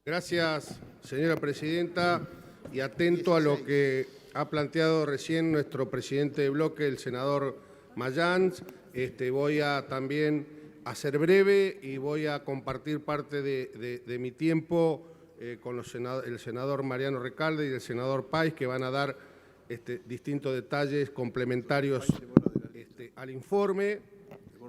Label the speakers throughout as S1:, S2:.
S1: Gracias, señora presidenta, y atento a lo que ha planteado recién nuestro presidente de bloque, el senador Mayans, voy a también a ser breve y voy a compartir parte de mi tiempo con el senador Mariano Recalde y el senador Páez, que van a dar distintos detalles complementarios al informe.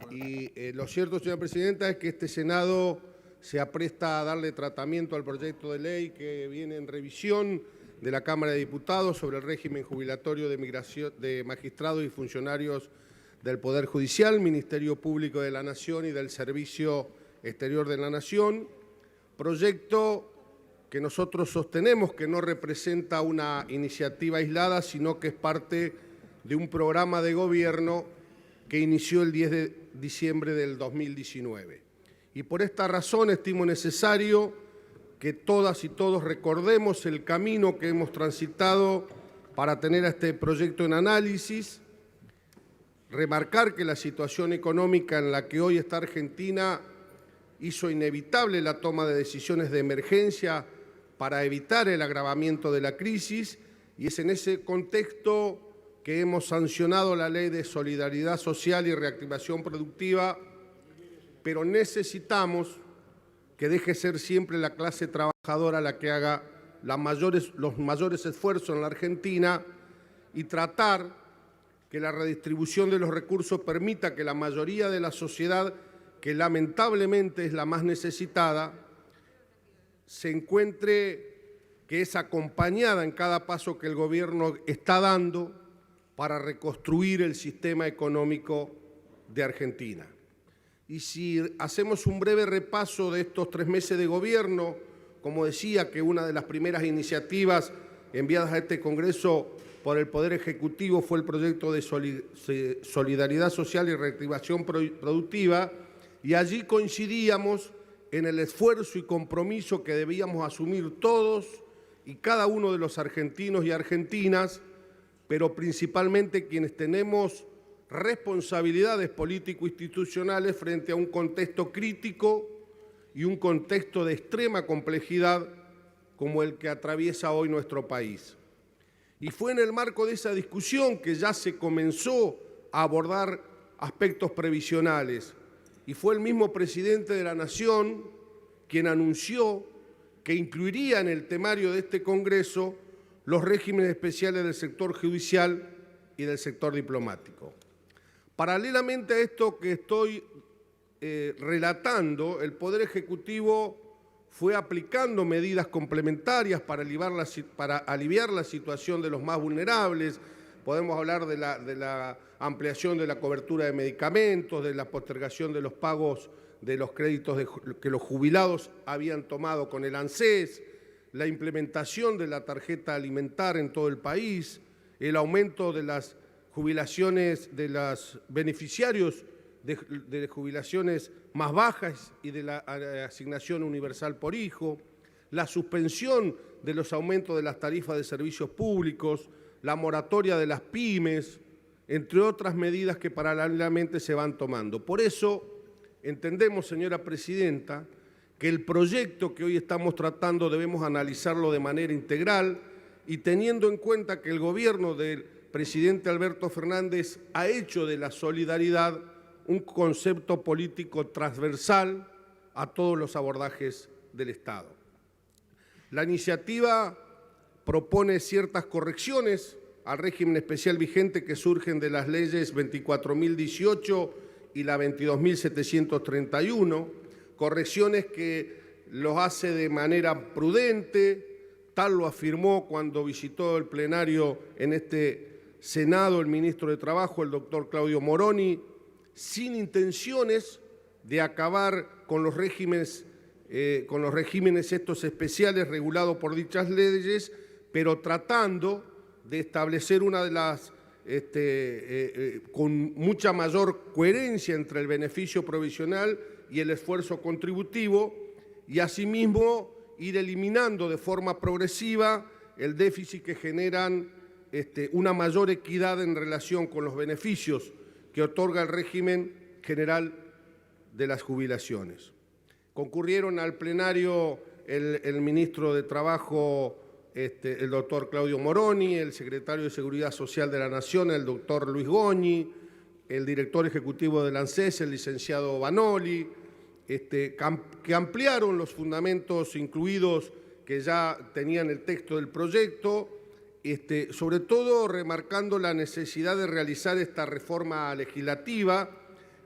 S1: Y lo cierto, señora presidenta, es que este Senado se apresta a darle tratamiento al proyecto de ley que viene en revisión de la Cámara de Diputados sobre el régimen jubilatorio de magistrados y funcionarios del Poder Judicial, Ministerio Público de la Nación y del Servicio Exterior de la Nación, proyecto que nosotros sostenemos que no representa una iniciativa aislada, sino que es parte de un programa de gobierno que inició el 10 de diciembre del 2019. Y por esta razón estimo necesario que todas y todos recordemos el camino que hemos transitado para tener a este proyecto en análisis, remarcar que la situación económica en la que hoy está Argentina hizo inevitable la toma de decisiones de emergencia para evitar el agravamiento de la crisis, y es en ese contexto que hemos sancionado la Ley de Solidaridad Social y Reactivación Productiva, pero necesitamos que deje ser siempre la clase trabajadora la que haga los mayores esfuerzos en la Argentina y tratar que la redistribución de los recursos permita que la mayoría de la sociedad, que lamentablemente es la más necesitada, se encuentre que es acompañada en cada paso que el gobierno está dando para reconstruir el sistema económico de Argentina. Y si hacemos un breve repaso de estos 3 meses de gobierno, como decía, que una de las primeras iniciativas enviadas a este Congreso por el Poder Ejecutivo fue el proyecto de Solidaridad Social y Reactivación Productiva, y allí coincidíamos en el esfuerzo y compromiso que debíamos asumir todos y cada uno de los argentinos y argentinas, pero principalmente quienes tenemos responsabilidades político-institucionales frente a un contexto crítico y un contexto de extrema complejidad como el que atraviesa hoy nuestro país. Y fue en el marco de esa discusión que ya se comenzó a abordar aspectos previsionales, y fue el mismo presidente de la Nación quien anunció que incluiría en el temario de este Congreso los regímenes especiales del sector judicial y del sector diplomático. Paralelamente a esto que estoy relatando, el Poder Ejecutivo fue aplicando medidas complementarias para aliviar la situación de los más vulnerables. Podemos hablar de la ampliación de la cobertura de medicamentos, de la postergación de los pagos de los créditos que los jubilados habían tomado con el ANSES, la implementación de la tarjeta alimentar en todo el país, el aumento de las jubilaciones de los beneficiarios de jubilaciones más bajas y de la asignación universal por hijo, la suspensión de los aumentos de las tarifas de servicios públicos, la moratoria de las pymes, entre otras medidas que paralelamente se van tomando. Por eso entendemos, señora presidenta, que el proyecto que hoy estamos tratando debemos analizarlo de manera integral y teniendo en cuenta que el gobierno del presidente Alberto Fernández ha hecho de la solidaridad un concepto político transversal a todos los abordajes del Estado. La iniciativa propone ciertas correcciones al régimen especial vigente que surgen de las leyes 24.018 y la 22.731, correcciones que los hace de manera prudente, tal lo afirmó cuando visitó el plenario en este Senado el ministro de Trabajo, el doctor Claudio Moroni, sin intenciones de acabar con los regímenes estos especiales regulados por dichas leyes, pero tratando de establecer una de las con mucha mayor coherencia entre el beneficio provisional y el esfuerzo contributivo, y asimismo ir eliminando de forma progresiva el déficit que generan una mayor equidad en relación con los beneficios que otorga el régimen general de las jubilaciones. Concurrieron al plenario el ministro de Trabajo, el doctor Claudio Moroni, el secretario de Seguridad Social de la Nación, el doctor Luis Goñi, el director ejecutivo del ANSES, el licenciado Banoli, que ampliaron los fundamentos incluidos que ya tenían el texto del proyecto, sobre todo remarcando la necesidad de realizar esta reforma legislativa.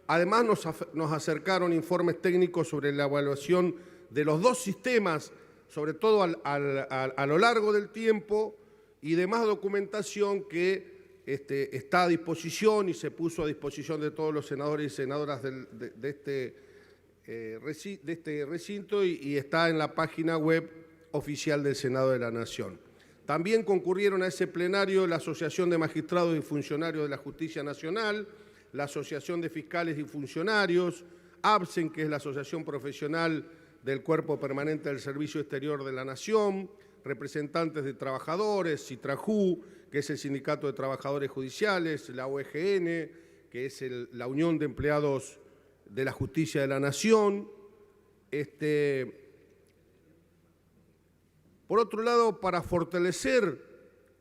S1: Además, nos acercaron informes técnicos sobre la evaluación de los dos sistemas, sobre todo a lo largo del tiempo, y demás documentación que está a disposición y se puso a disposición de todos los senadores y senadoras de este recinto y está en la página web oficial del Senado de la Nación. También concurrieron a ese plenario la Asociación de Magistrados y Funcionarios de la Justicia Nacional, la Asociación de Fiscales y Funcionarios, ABSEN, que es la Asociación Profesional del Cuerpo Permanente del Servicio Exterior de la Nación, representantes de trabajadores, CITRAJU, que es el Sindicato de Trabajadores Judiciales, la OEGN, que es la Unión de Empleados de la Justicia de la Nación. Por otro lado, para fortalecer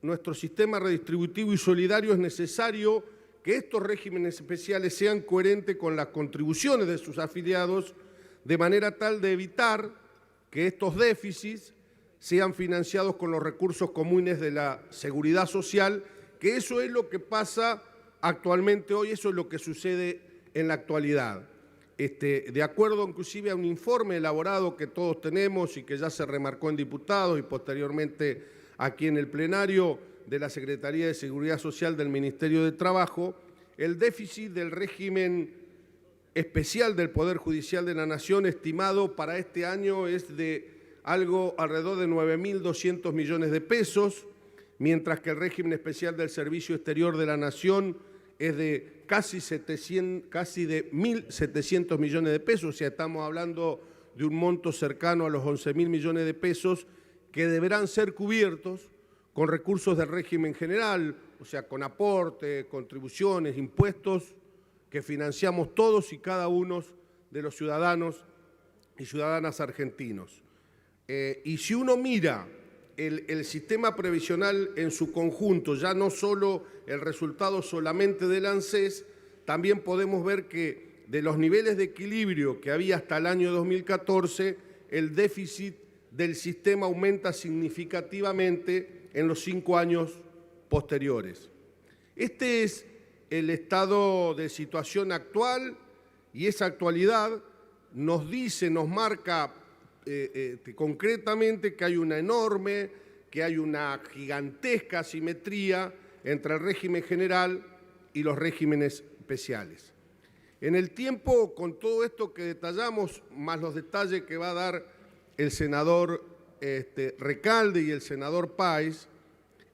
S1: nuestro sistema redistributivo y solidario es necesario que estos regímenes especiales sean coherentes con las contribuciones de sus afiliados, de manera tal de evitar que estos déficits sean financiados con los recursos comunes de la seguridad social, que eso es lo que pasa actualmente hoy, eso es lo que sucede en la actualidad. De acuerdo inclusive a un informe elaborado que todos tenemos y que ya se remarcó en diputados y posteriormente aquí en el plenario de la Secretaría de Seguridad Social del Ministerio de Trabajo, el déficit del régimen especial del Poder Judicial de la Nación estimado para este año es de algo alrededor de 9.200 millones de pesos, mientras que el régimen especial del Servicio Exterior de la Nación es de casi de 1.700 millones de pesos, o sea, estamos hablando de un monto cercano a los 11.000 millones de pesos que deberán ser cubiertos con recursos del régimen general, o sea, con aportes, contribuciones, impuestos que financiamos todos y cada uno de los ciudadanos y ciudadanas argentinos. Y si uno mira el sistema previsional en su conjunto, ya no solo el resultado solamente del ANSES, también podemos ver que de los niveles de equilibrio que había hasta el año 2014, el déficit del sistema aumenta significativamente en los 5 años posteriores. Este es el estado de situación actual y esa actualidad nos dice, nos marca concretamente que hay una gigantesca asimetría entre el régimen general y los regímenes especiales. En el tiempo, con todo esto que detallamos, más los detalles que va a dar el senador Recalde y el senador Páez,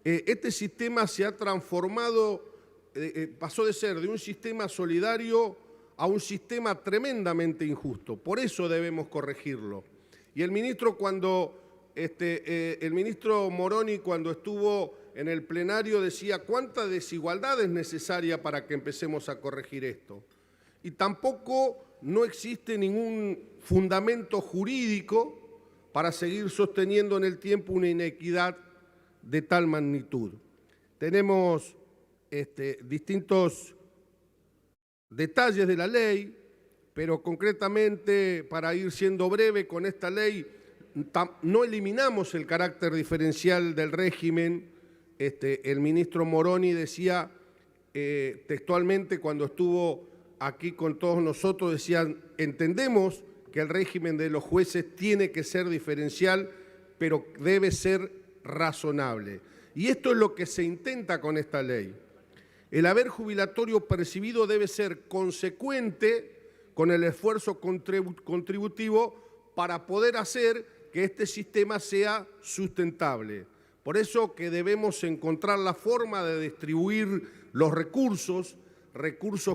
S1: este sistema se ha transformado, pasó de ser de un sistema solidario a un sistema tremendamente injusto. Por eso debemos corregirlo. Y el ministro Moroni, cuando estuvo en el plenario, decía cuánta desigualdad es necesaria para que empecemos a corregir esto. Y tampoco no existe ningún fundamento jurídico para seguir sosteniendo en el tiempo una inequidad de tal magnitud. Tenemos distintos detalles de la ley, pero concretamente, para ir siendo breve, con esta ley no eliminamos el carácter diferencial del régimen. El ministro Moroni decía textualmente cuando estuvo aquí con todos nosotros, decían, entendemos que el régimen de los jueces tiene que ser diferencial, pero debe ser razonable. Y esto es lo que se intenta con esta ley. El haber jubilatorio percibido debe ser consecuente con el esfuerzo contributivo para poder hacer que este sistema sea sustentable. Por eso que debemos encontrar la forma de distribuir los recursos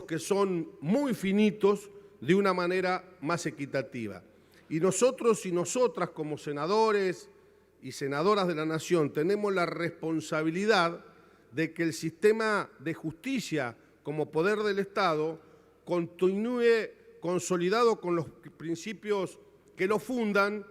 S1: que son muy finitos, de una manera más equitativa. Y nosotros y nosotras como senadores y senadoras de la Nación tenemos la responsabilidad de que el sistema de justicia como poder del Estado continúe consolidado con los principios que lo fundan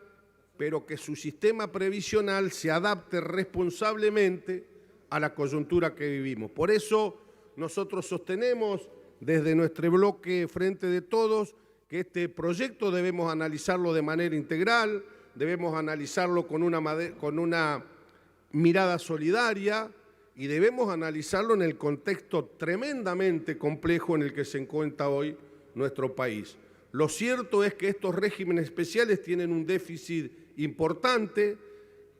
S1: pero que su sistema previsional se adapte responsablemente a la coyuntura que vivimos. Por eso nosotros sostenemos desde nuestro bloque Frente de Todos que este proyecto debemos analizarlo de manera integral, debemos analizarlo con una mirada solidaria y debemos analizarlo en el contexto tremendamente complejo en el que se encuentra hoy nuestro país. Lo cierto es que estos regímenes especiales tienen un déficit importante,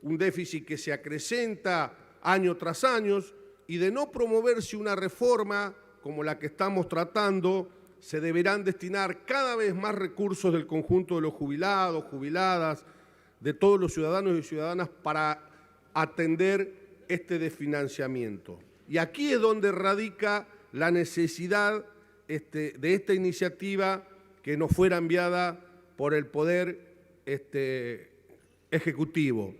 S1: un déficit que se acrecenta año tras año, y de no promoverse una reforma como la que estamos tratando, se deberán destinar cada vez más recursos del conjunto de los jubilados, jubiladas, de todos los ciudadanos y ciudadanas para atender este desfinanciamiento. Y aquí es donde radica la necesidad de esta iniciativa que nos fuera enviada por el Poder Ejecutivo.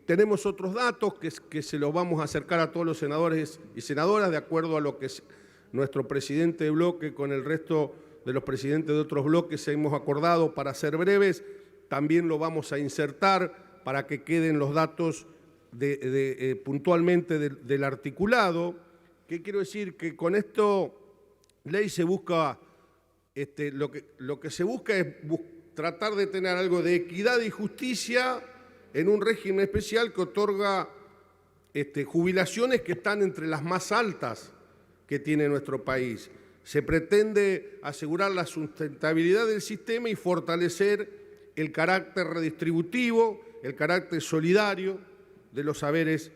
S1: Tenemos otros datos que se los vamos a acercar a todos los senadores y senadoras de acuerdo a lo que nuestro presidente de bloque con el resto de los presidentes de otros bloques hemos acordado. Para ser breves, también lo vamos a insertar para que queden los datos puntualmente del articulado. ¿Qué quiero decir? Que con esta ley se busca, lo que se busca es tratar de tener algo de equidad y justicia en un régimen especial que otorga jubilaciones que están entre las más altas que tiene nuestro país. Se pretende asegurar la sustentabilidad del sistema y fortalecer el carácter redistributivo, el carácter solidario de los saberes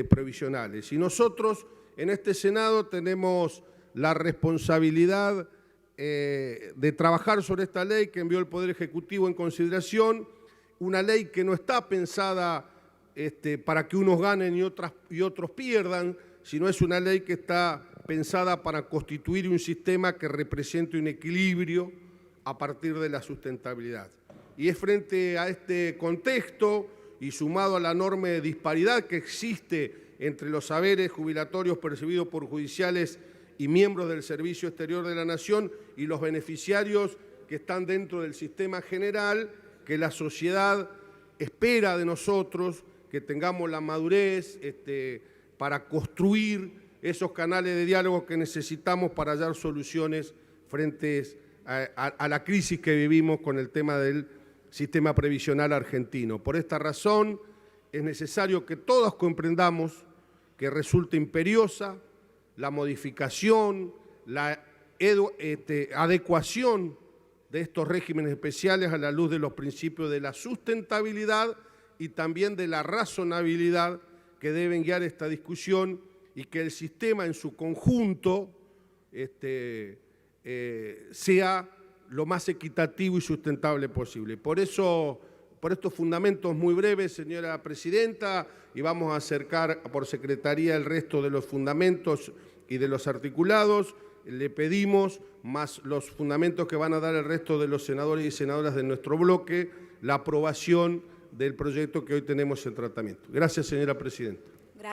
S1: previsionales. Y nosotros en este Senado tenemos la responsabilidad de trabajar sobre esta ley que envió el Poder Ejecutivo en consideración, una ley que no está pensada para que unos ganen y otros pierdan, sino es una ley que está pensada para constituir un sistema que represente un equilibrio a partir de la sustentabilidad. Y es frente a este contexto y sumado a la enorme disparidad que existe entre los saberes jubilatorios percibidos por judiciales y miembros del Servicio Exterior de la Nación y los beneficiarios que están dentro del sistema general, que la sociedad espera de nosotros que tengamos la madurez para construir esos canales de diálogo que necesitamos para hallar soluciones frente a la crisis que vivimos con el tema del sistema previsional argentino. Por esta razón es necesario que todos comprendamos que resulta imperiosa la modificación, la adecuación de estos regímenes especiales a la luz de los principios de la sustentabilidad y también de la razonabilidad que deben guiar esta discusión y que el sistema en su conjunto sea lo más equitativo y sustentable posible. Por eso, por estos fundamentos muy breves, señora presidenta, y vamos a acercar por secretaría el resto de los fundamentos y de los articulados, le pedimos, más los fundamentos que van a dar el resto de los senadores y senadoras de nuestro bloque, la aprobación del proyecto que hoy tenemos en tratamiento. Gracias, señora presidenta.